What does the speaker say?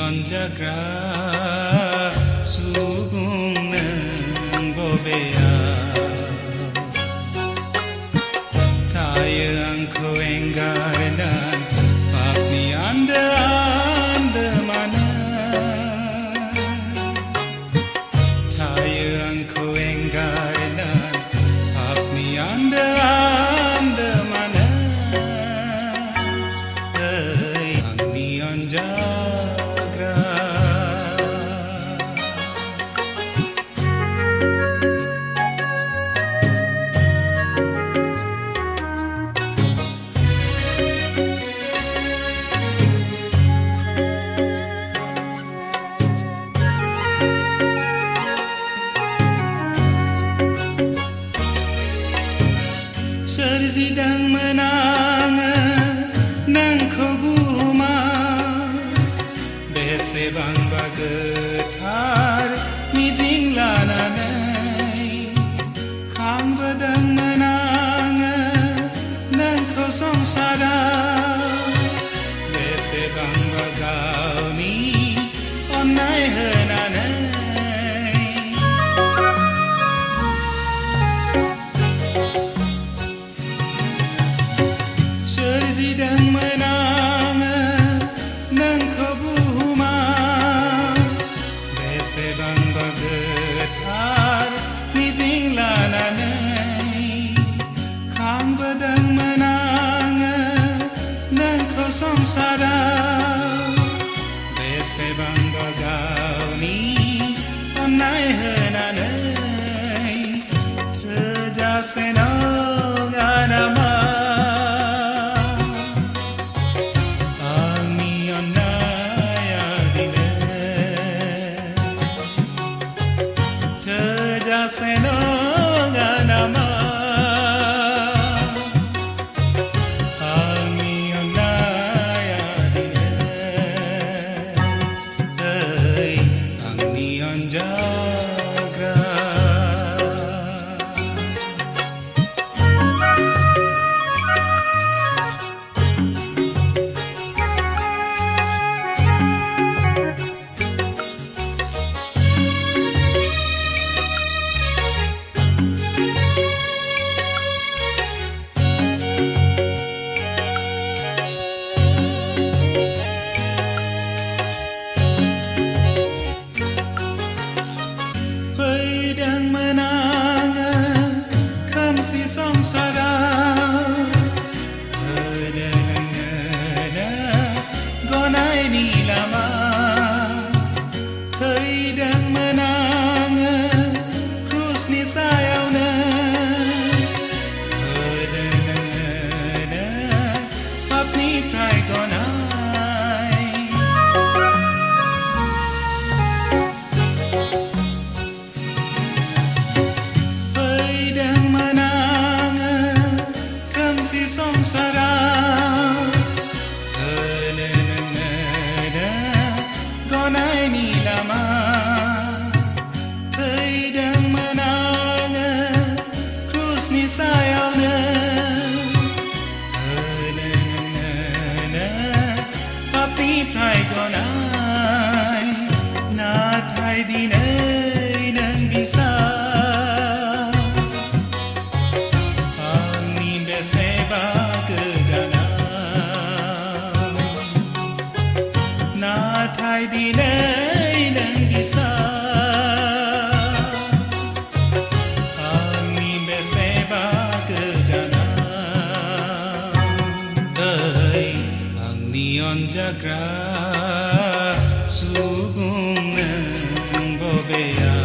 onjagra sugung nang bobea kaya angko enggaran papni anda mana kaya angko enggaran papni anda mana angni onjagra Serzidang menang nang khobuma bese bang bagetar mijing lananai khang badang menang nang khosong sada bese bang bagau ni onai henanai Serzidang menang nang khobuma bese bang bagetar mijing lananai khang badang menang nang khosong sada bese bang bagau ni onai henanai tejaseno ganama Seno ganama Angni onaya dine Angni onjagra Pedang menang kamsi samsara gonai ni lama pedang menang krus ni sayawna apni prai gonai si samsara gonai ni lama pedang menang krus ni sayawna papi prai gonai na thai dinai nang bisa Seba kejana na thai dinai nang bisa angni beseba kejana angni onjagra sugung nang bobea